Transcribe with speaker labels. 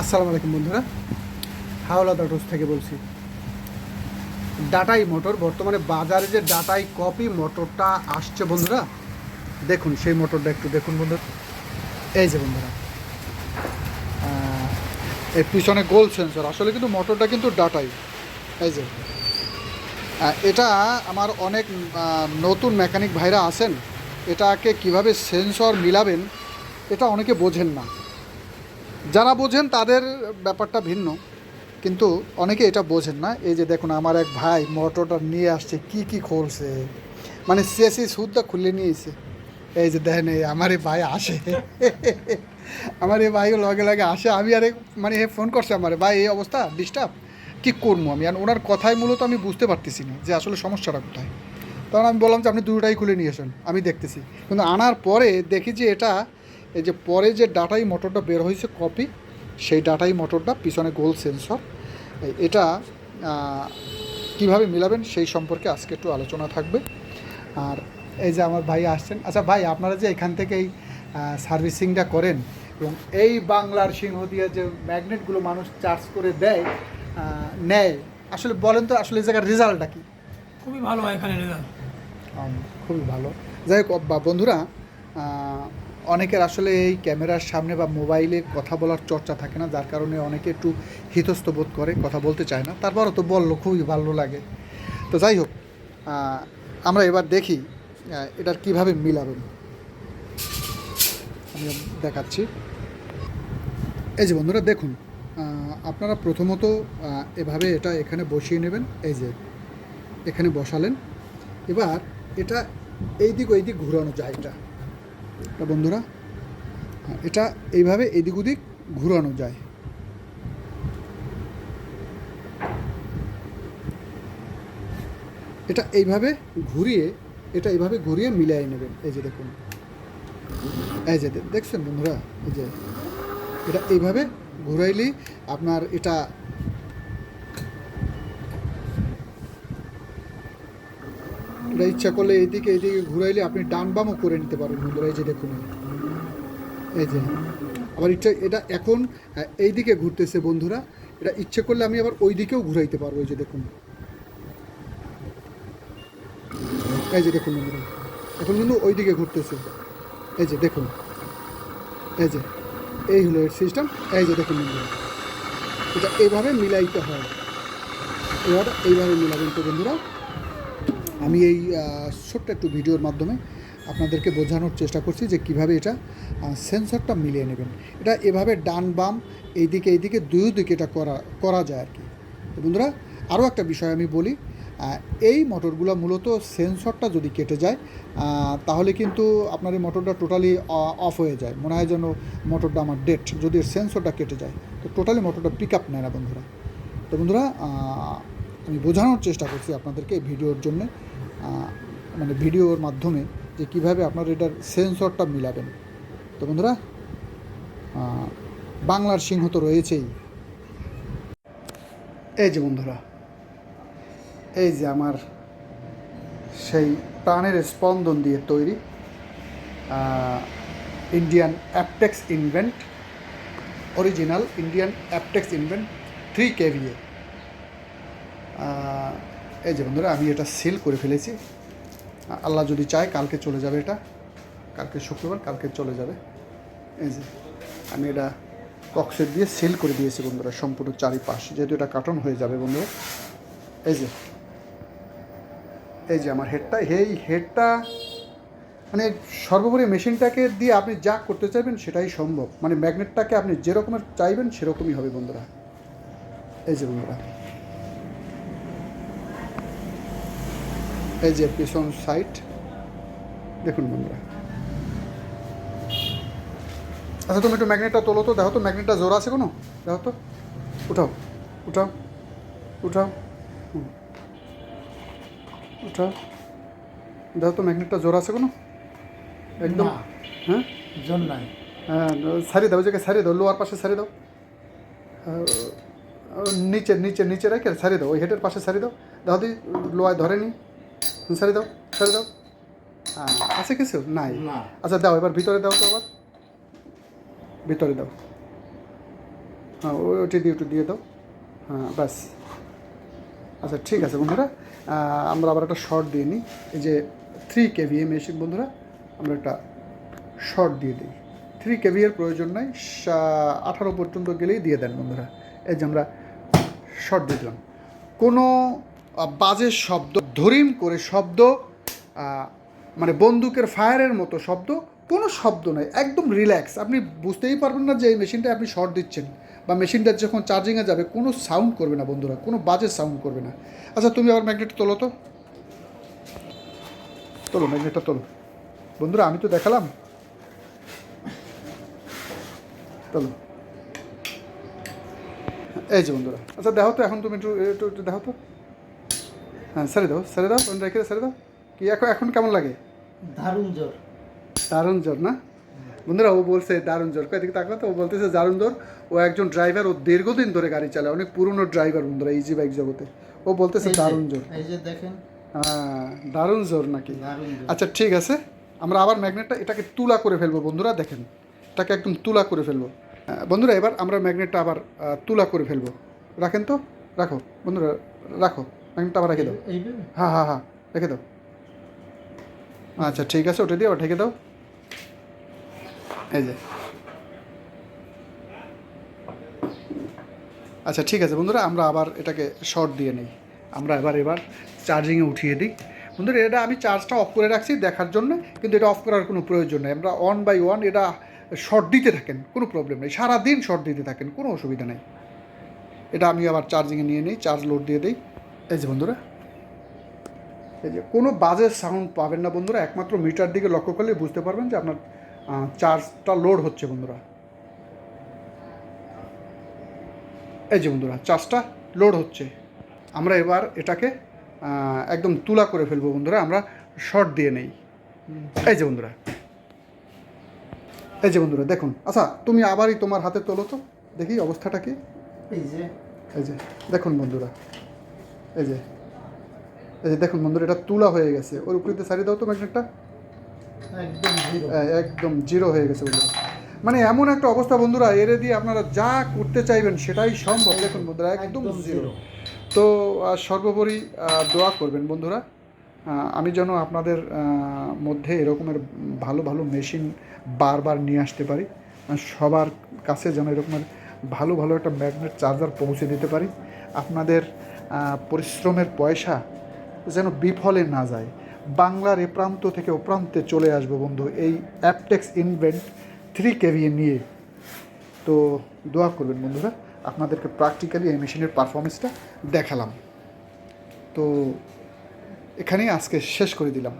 Speaker 1: আসসালামু আলাইকুম বন্ধুরা, হাওলাত অটোস থেকে বলছি। ডাটাই মোটর বর্তমানে বাজারে যে ডাটাই কপি মোটরটা আসছে বন্ধুরা, দেখুন সেই মোটরটা একটু দেখুন বন্ধুরা। এই যে বন্ধুরা, এর পিছনে গোল সেন্সর, আসলে কিন্তু মোটরটা কিন্তু ডাটাই। এই যে এটা আমার অনেক নতুন মেকানিক ভাইরা আছেন, এটাকে কিভাবে সেন্সর মিলাবেন এটা অনেকে বোঝেন না। যারা বোঝেন তাদের ব্যাপারটা ভিন্ন, কিন্তু অনেকে এটা বোঝেন না। এই যে দেখুন, আমার এক ভাই মোটরটা নিয়ে আসছে, কি খুলছে, মানে চেসি সুদটা খুলে নিয়েছে। এই যে দেখেন, এই আমার এই ভাই আসে আমার এই ভাইও লগে লগে আসে। আমি আরে মানে ফোন করছে আমার, ভাই এই অবস্থা ডিস্টার্ব, কী করবো আমি। আর ওনার কথাই মূলত আমি বুঝতে পারতেছি না যে আসলে সমস্যাটা কোথায়। তখন আমি বললাম যে আপনি দুটোটাই খুলে নিয়ে আসেন, আমি দেখতেছি। কিন্তু আনার পরে দেখি যে এটা, এই যে পরে যে ডাটাই মোটরটা বের হয়েছে কপি, সেই ডাটাই মোটরটা পিছনে গোল সেন্সর। এটা কিভাবে মিলাবেন সেই সম্পর্কে আজকে একটু আলোচনা থাকবে। আর এই যে আমার ভাই আসছেন। আচ্ছা ভাই, আপনারা যে এখান থেকে এই সার্ভিসিংটা করেন এবং এই বাংলার সিংহ দিয়ে যে ম্যাগনেটগুলো মানুষ চার্জ করে দেয়, নেয়, আসলে বলেন তো আসলে এই জায়গার রেজাল্টটা কী?
Speaker 2: খুবই ভালো হয় এখানে রেজাল্ট।
Speaker 1: খুবই ভালো। যাই হোক বন্ধুরা, অনেকের আসলে এই ক্যামেরার সামনে বা মোবাইলে কথা বলার চর্চা থাকে না, যার কারণে অনেকে একটু ইতস্তত বোধ করে, কথা বলতে চায় না। তারপরও তো বললো, খুবই ভালো লাগে। তো যাই হোক, আমরা এবার দেখি এটার কিভাবে মিলাবেন। আমি দেখাচ্ছি। এই যে বন্ধুরা দেখুন, আপনারা প্রথমত এভাবে এটা এখানে বসিয়ে নেবেন। এই যে এখানে বসালেন, এবার এটা এই দিক ওই দিক ঘুরানো যায়। এটা বন্ধুরা, এটা এইভাবে এদিক ওদিক ঘুরানো যায়। এটা এইভাবে ঘুরিয়ে, এটা এইভাবে ঘুরিয়ে মিলিয়ে নেবেন। এই যে দেখুন, এই যে দেখছেন বন্ধুরা, এই যে এটা এইভাবে ঘুরাইলেই আপনার এটা ইচ্ছা করলে এইদিকে এইদিকে ঘুরাইলে আপনি ডান বামও করে নিতে পারেন বন্ধুরা। এই যে দেখুন, এই যে আবার ইচ্ছা, এটা এখন এই দিকে ঘুরতেছে বন্ধুরা, এটা ইচ্ছে করলে আমি আবার ওই দিকেও ঘুরাইতে পারবো। এই যে দেখুন, এই যে দেখুন বন্ধুরা, এখন কিন্তু ওই দিকে ঘুরতেছে। এই যে দেখুন, এই যে এই হলো এর সিস্টেম। এই যে দেখুন বন্ধুরা, এটা এইভাবে মিলাইতে হয়। এবার এইভাবে মিলাবেন। তো বন্ধুরা, আমি এই ছোট্ট একটু ভিডিওর মাধ্যমে আপনাদেরকে বোঝানোর চেষ্টা করছি যে কিভাবে এটা সেন্সরটা মিলিয়ে নেবেন। এটা এভাবে ডান বাম এইদিকে দুই দিকে এটা করা যায় আর কি। তো বন্ধুরা, আরও একটা বিষয় আমি বলি, এই মোটরগুলো মূলত সেন্সরটা যদি কেটে যায় তাহলে কিন্তু আপনার এই মোটরটা টোটালি অফ হয়ে যায়, মনে হয় যেন মোটরটা আমার ডেড। যদি সেন্সরটা কেটে যায় তো টোটালি মোটরটা পিক আপ নেয় না বন্ধুরা। তো বন্ধুরা, আমি বোঝানোর চেষ্টা করছি আপনাদেরকে এই ভিডিওর জন্যে, মানে ভিডিওর মাধ্যমে, যে কীভাবে আপনার এটার সেন্সরটা মিলাবেন। তো বন্ধুরা, বাংলার সিংহ তো রয়েছেই। এই যে বন্ধুরা, এই যে আমার সেই প্রাণের স্পন্দন দিয়ে তৈরি Indian Aptex invent, original Indian Aptex invent 3 kVA। এই যে বন্ধুরা, আমি এটা সেল করে ফেলেছি। আল্লাহ যদি চায় কালকে চলে যাবে এটা, কালকে শুক্রবার, কালকে চলে যাবে। এই যে আমি এটা কক্সেট দিয়ে সেল করে দিয়েছি বন্ধুরা, সম্পূর্ণ চারিপাশ, যেহেতু এটা কার্টন হয়ে যাবে বন্ধুরা। এই যে আমার হেডটা, এই হেডটা মানে সর্বোপরি মেশিনটাকে দিয়ে আপনি যা করতে চাইবেন সেটাই সম্ভব। মানে ম্যাগনেটটাকে আপনি যেরকমের চাইবেন সেরকমই হবে বন্ধুরা। এই যে বন্ধুরা, এই যে পিছন সাইড দেখুন বন্ধুরা। আচ্ছা তুমি একটু ম্যাগনেটটা তোলো তো, দেখো তো ম্যাগনেটটা জোর আছে কোনো, দেখো তো, উঠাও উঠাও উঠাও, উঠাও, দেখো তো ম্যাগনেটটা জোর আছে কোনো, একদম। হ্যাঁ,
Speaker 2: জোর নাই।
Speaker 1: হ্যাঁ, সারিয়ে দাও, ওই জায়গায় সারিয়ে দাও, লোয়ার পাশে সারিয়ে দাও, নিচে নিচে নিচে রেখে সারিয়ে দাও, ওই হেডের পাশে সারিয়ে দাও। দাও দি লোয়ায় ধরেনি, সারিয়ে দাও, সারিয়ে দাও। হ্যাঁ, আছে কিছু নাই? আচ্ছা দাও, এবার ভিতরে দাও তো, আবার ভিতরে দাও। হ্যাঁ ওটি দিয়ে একটু দিয়ে দাও। হ্যাঁ ব্যাস। আচ্ছা ঠিক আছে বন্ধুরা, আমরা আবার একটা শর্ট দিয়ে নিই। এই যে 3 kVA মেশিন বন্ধুরা, আমরা একটা শর্ট দিয়ে দিই। 3 kVA এর প্রয়োজন নাই, 18 পর্যন্ত গেলেই দিয়ে দেন বন্ধুরা। এই যে আমরা শর্ট দিয়ে দিলাম। কোনো বাজে শব্দ, ধরিম করে শব্দ, মানে বন্দুকের ফায়ারের মতো শব্দ, কোনো শব্দ নেই, একদম রিল্যাক্স। আপনি বুঝতেই পারবেন না যে এই মেশিনটায় আপনি শর্ট দিচ্ছেন, বা মেশিনটা যখন চার্জিংয়ে যাবে কোনো সাউন্ড করবে না বন্ধুরা, কোনো বাজে সাউন্ড করবে না। আচ্ছা তুমি আবার ম্যাগনেট তোলো তো, তোলো ম্যাগনেটটা তোলো বন্ধুরা, আমি তো দেখালাম, তোলো। এই যে বন্ধুরা, আচ্ছা দেখো তো এখন তুমি একটু একটু একটু দেখো তো। হ্যাঁ ছেড়ে দাও ছেড়ে দাও, রেখে ছেড়ে দাও। কি এখন এখন কেমন লাগে?
Speaker 2: দারুণ জোর।
Speaker 1: দারুণ জোর না বন্ধুরা? ও বলছে দারুণ জোর, কয়েকদিকে তাকলো তো, ও বলতেছে দারুণ জোর। ও একজন ড্রাইভার, ও দীর্ঘদিন ধরে গাড়ি চালায়, অনেক পুরনো ড্রাইভার বন্ধুরা ইজি বাইক জগতে। ও বলতেছে দারুণ জোর।
Speaker 2: এই যে দেখেন,
Speaker 1: হ্যাঁ দারুণ জোর নাকি?
Speaker 2: দারুণ জোর।
Speaker 1: আচ্ছা ঠিক আছে, আমরা আবার ম্যাগনেটটা এটাকে তুলা করে ফেলবো বন্ধুরা, দেখেন এটাকে একদম তুলা করে ফেলবো। বন্ধুরা এবার আমরা ম্যাগনেটটা আবার তুলা করে ফেলবো। রাখেন তো, রাখো বন্ধুরা, রাখো ম্যাগনেটটা আবার রেখে দাও।
Speaker 2: এইভাবে
Speaker 1: হ্যাঁ হ্যাঁ হ্যাঁ রেখে দাও। আচ্ছা ঠিক আছে, ওটা দিয়ে আবার ঢেকে দাও। এই যে আচ্ছা ঠিক আছে বন্ধুরা, আমরা আবার এটাকে শর্ট দিয়ে নিই। আমরা এবার চার্জিংয়ে উঠিয়ে দিই বন্ধুরা। এটা আমি চার্জটা অফ করে রাখছি দেখার জন্য, কিন্তু এটা অফ করার কোনো প্রয়োজন নেই। আমরা 1 বাই 1 এটা শর্ট দিতে থাকেন, কোনো প্রবলেম নেই, সারাদিন শর্ট দিতে থাকেন, কোনো অসুবিধা নেই। এটা আমি আবার চার্জিংয়ে নিয়ে নিই, চার্জ লোড দিয়ে দিই। এই যে বন্ধুরা, এই যে কোনো বাজে সাউন্ড পাবেন না বন্ধুরা, একমাত্র মিটার দিকে লক্ষ্য করলে বুঝতে পারবেন যে আপনার চার্জটা লোড হচ্ছে বন্ধুরা। এই যে বন্ধুরা, চার্জটা লোড হচ্ছে। আমরা এবার এটাকে একদম তুলা করে ফেলবো বন্ধুরা, আমরা শর্ট দিয়ে নেই। এই যে বন্ধুরা, এই যে বন্ধুরা দেখুন। আচ্ছা তুমি আবারই তোমার হাতে তোলো তো, দেখি অবস্থাটা কি।
Speaker 2: এই যে
Speaker 1: এই যে দেখুন বন্ধুরা, এই যে এই যে দেখুন বন্ধুরা, এটা তুলা হয়ে গেছে। ওর উপরে সারিয়ে দাও তো ম্যাগনেটটা।
Speaker 2: একদম জিরো।
Speaker 1: একদম জিরো হয়ে গেছে বন্ধুরা। মানে এমন একটা অবস্থা বন্ধুরা, এর দিয়ে আপনারা যা করতে চাইবেন সেটাই সম্ভব। দেখুন বন্ধুরা একদম জিরো। তো সর্বোপরি দোয়া করবেন বন্ধুরা, আমি যেন আপনাদের মধ্যে এরকমের ভালো ভালো মেশিন বারবার নিয়ে আসতে পারি, সবার কাছে যেন এরকমের ভালো ভালো একটা ম্যাগনেট চার্জার পৌঁছে দিতে পারি। আপনাদের পরিশ্রমের পয়সা যেন বিফলে না যায়। বাংলার এ প্রান্ত থেকে ও প্রান্তে চলে আসবো বন্ধু এই অ্যাপটেক্স ইনভেন্ট 3 kVA নিয়ে। তো দোয়া করবেন বন্ধুরা, আপনাদেরকে প্র্যাকটিক্যালি এই মেশিনের পারফরমেন্সটা দেখালাম। তো এখানেই আজকে শেষ করে দিলাম।